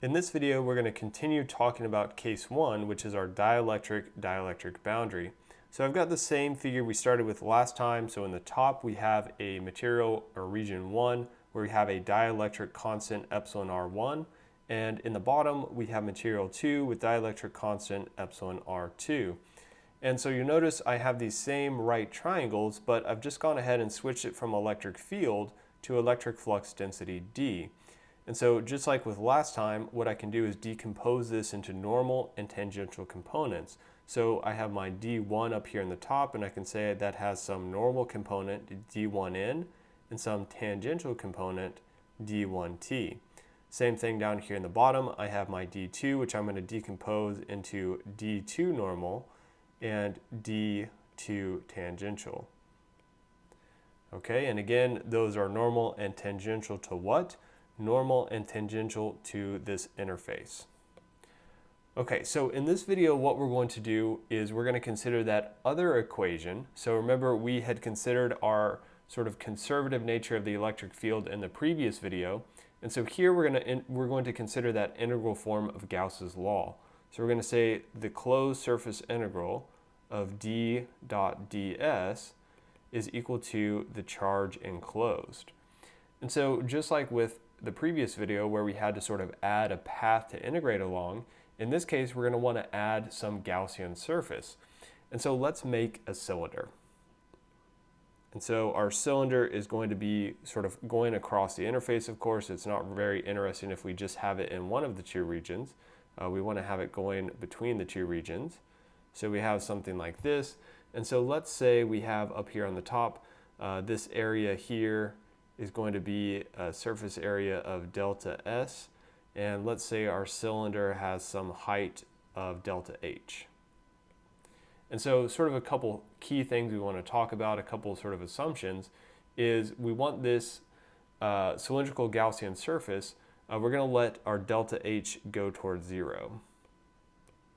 In this video, we're going to continue talking about case 1, which is our dielectric-dielectric boundary. So I've got the same figure we started with last time. So in the top, we have a material or region 1 where we have a dielectric constant epsilon R1. And in the bottom, we have material 2 with dielectric constant epsilon R2. And so you notice I have these same right triangles, but I've just gone ahead and switched it from electric field to electric flux density D. And so just like with last time, what I can do is decompose this into normal and tangential components. So I have my D1 up here in the top, and I can say that has some normal component, D1N, and some tangential component, D1T. Same thing down here in the bottom, I have my D2, which I'm going to decompose into D2 normal and D2 tangential. Okay, and again, those are normal and tangential to what? Normal and tangential to this interface. Okay, so in this video, what we're going to do is we're going to consider that other equation. So remember, we had considered our sort of conservative nature of the electric field in the previous video. And so here we're going to consider that integral form of Gauss's law. So we're going to say the closed surface integral of d dot ds is equal to the charge enclosed. And so just like with the previous video where we had to sort of add a path to integrate along, in this case we're going to want to add some Gaussian surface. And so let's make a cylinder. And so our cylinder is going to be sort of going across the interface. Of course, it's not very interesting if we just have it in one of the two regions. We want to have it going between the two regions. So we have something like this. And so let's say we have up here on the top, this area here is going to be a surface area of delta S, and let's say our cylinder has some height of delta H. And so sort of a couple key things we want to talk about, a couple sort of assumptions, is we want this cylindrical Gaussian surface, we're going to let our delta H go towards 0.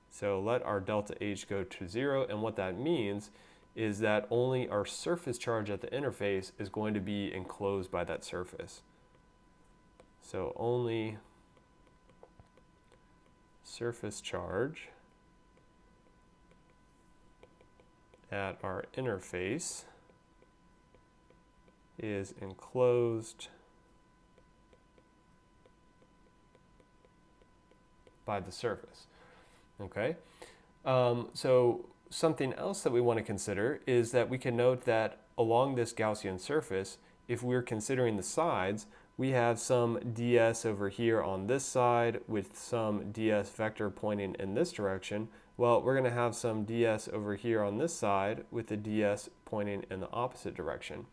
So let our delta H go to 0, and what that means is that only our surface charge at the interface is going to be enclosed by that surface. So only surface charge at our interface is enclosed by the surface. Okay, so something else that we want to consider is that we can note that along this Gaussian surface, if we're considering the sides, we have some ds over here on this side with some ds vector pointing in this direction. Well, we're going to have some ds over here on this side with the ds pointing in the opposite direction.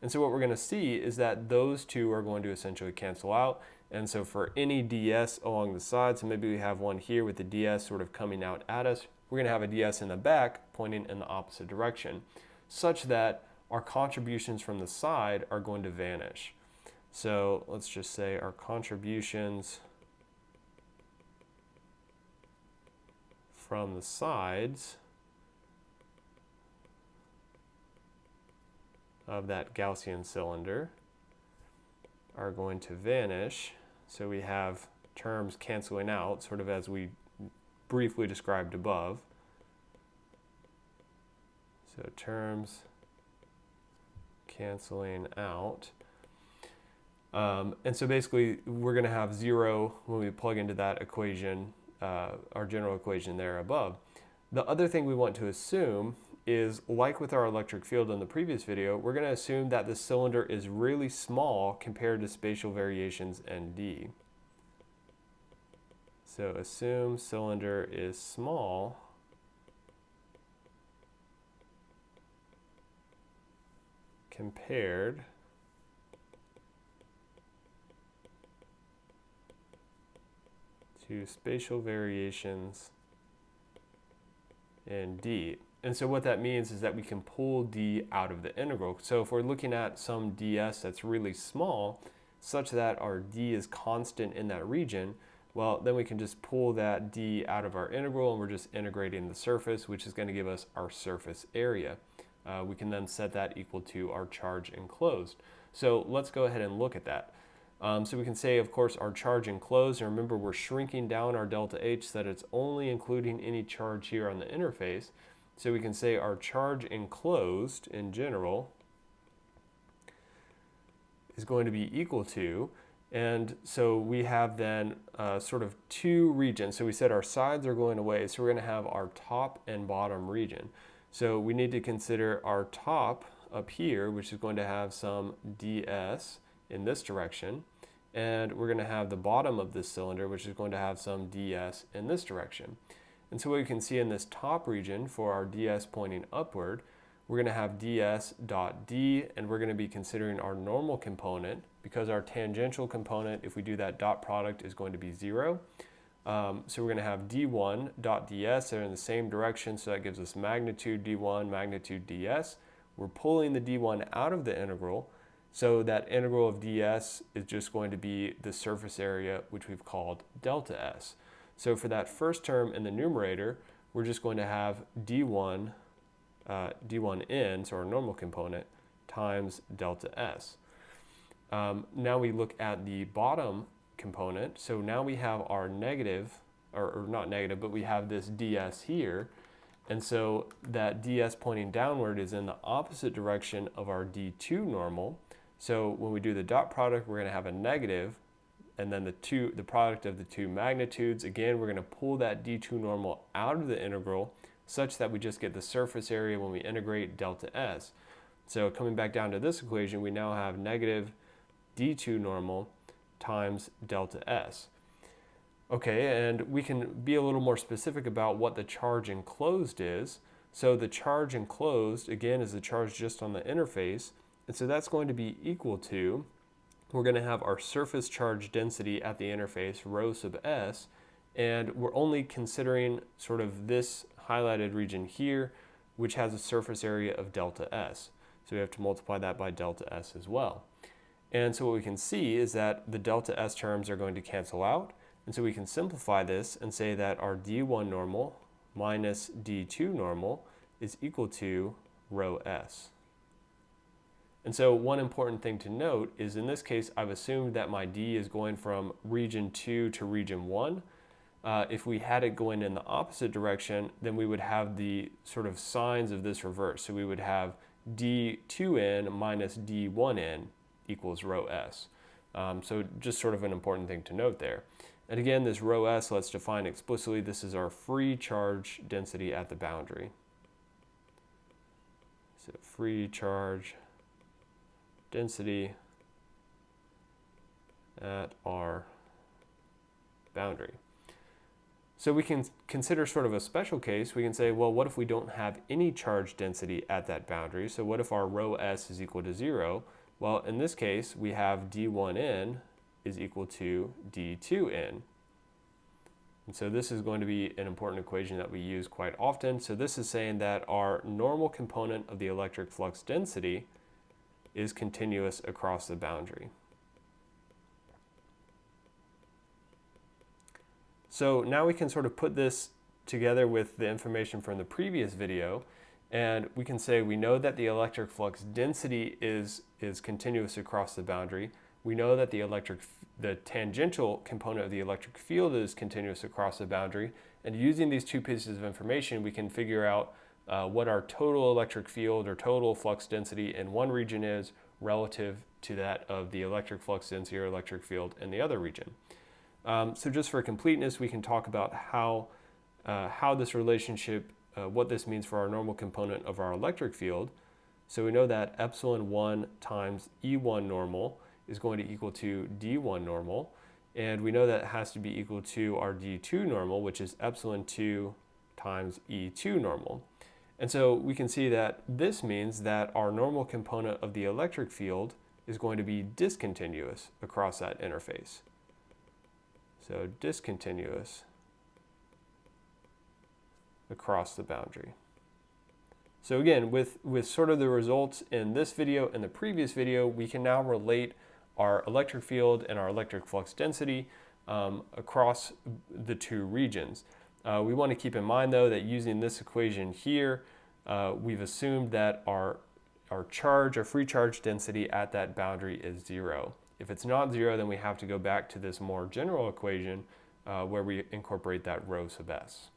And so what we're going to see is that those two are going to essentially cancel out. And so for any ds along the side, so maybe we have one here with the ds sort of coming out at us, we're going to have a ds in the back pointing in the opposite direction, such that our contributions from the side are going to vanish. So let's just say our contributions from the sides of that Gaussian cylinder are going to vanish. So we have terms canceling out, sort of as we briefly described above. So terms canceling out. And so basically we're going to have 0 when we plug into that equation, our general equation there above. The other thing we want to assume is, like with our electric field in the previous video, we're going to assume that the cylinder is really small compared to spatial variations ND. So assume cylinder is small compared to spatial variations in D. And so what that means is that we can pull D out of the integral. So if we're looking at some ds that's really small, such that our D is constant in that region, well, then we can just pull that D out of our integral, and we're just integrating the surface, which is going to give us our surface area. We can then set that equal to our charge enclosed. So let's go ahead and look at that. So we can say, of course, our charge enclosed, and remember we're shrinking down our delta H so that it's only including any charge here on the interface. So we can say our charge enclosed in general is going to be equal to, and so we have then sort of two regions. So we said our sides are going away, so we're going to have our top and bottom region. So we need to consider our top up here, which is going to have some ds in this direction, and we're going to have the bottom of this cylinder, which is going to have some ds in this direction. And so what you can see in this top region for our ds pointing upward, we're going to have ds dot d, and we're going to be considering our normal component, because our tangential component, if we do that dot product, is going to be 0. So we're going to have d1 dot ds, they're in the same direction, so that gives us magnitude d1, magnitude ds. We're pulling the d1 out of the integral, so that integral of ds is just going to be the surface area, which we've called delta s. So for that first term in the numerator, we're just going to have d1 d1n, so our normal component, times delta s. Now we look at the bottom component. So now we have our negative, or not negative, but we have this ds here. And so that ds pointing downward is in the opposite direction of our d2 normal. So when we do the dot product, we're going to have a negative, and then the product of the two magnitudes. Again, we're going to pull that d2 normal out of the integral, such that we just get the surface area when we integrate delta s. So coming back down to this equation, we now have negative d2 normal times delta s. Okay, and we can be a little more specific about what the charge enclosed is. So the charge enclosed, again, is the charge just on the interface, and so that's going to be equal to, we're going to have our surface charge density at the interface, rho sub s, and we're only considering sort of this highlighted region here, which has a surface area of delta s. So we have to multiply that by delta s as well. And so what we can see is that the delta s terms are going to cancel out, and so we can simplify this and say that our d1 normal minus d2 normal is equal to rho s. And so one important thing to note is in this case, I've assumed that my d is going from region 2 to region 1. If we had it going in the opposite direction, then we would have the sort of signs of this reverse. So we would have d2n minus d1n equals rho s. So just sort of an important thing to note there. And again, this rho s, let's define explicitly, this is our free charge density at the boundary. So free charge density at our boundary. So we can consider sort of a special case. We can say, well, what if we don't have any charge density at that boundary? So what if our rho s is equal to 0? Well, in this case, we have d1n is equal to d2n. And so this is going to be an important equation that we use quite often. So this is saying that our normal component of the electric flux density is continuous across the boundary. So now we can sort of put this together with the information from the previous video, and we can say we know that the electric flux density is continuous across the boundary. We know that the tangential component of the electric field is continuous across the boundary, and using these two pieces of information, we can figure out what our total electric field or total flux density in one region is relative to that of the electric flux density or electric field in the other region. So just for completeness, we can talk about how this relationship, what this means for our normal component of our electric field. So we know that epsilon 1 times E1 normal is going to equal to D1 normal, and we know that it has to be equal to our D2 normal, which is epsilon 2 times E2 normal. And so we can see that this means that our normal component of the electric field is going to be discontinuous across that interface. So discontinuous across the boundary. So again, with sort of the results in this video and the previous video, we can now relate our electric field and our electric flux density across the two regions. We want to keep in mind though that using this equation here, we've assumed that our free charge density at that boundary is 0. If it's not 0, then we have to go back to this more general equation where we incorporate that rho sub s.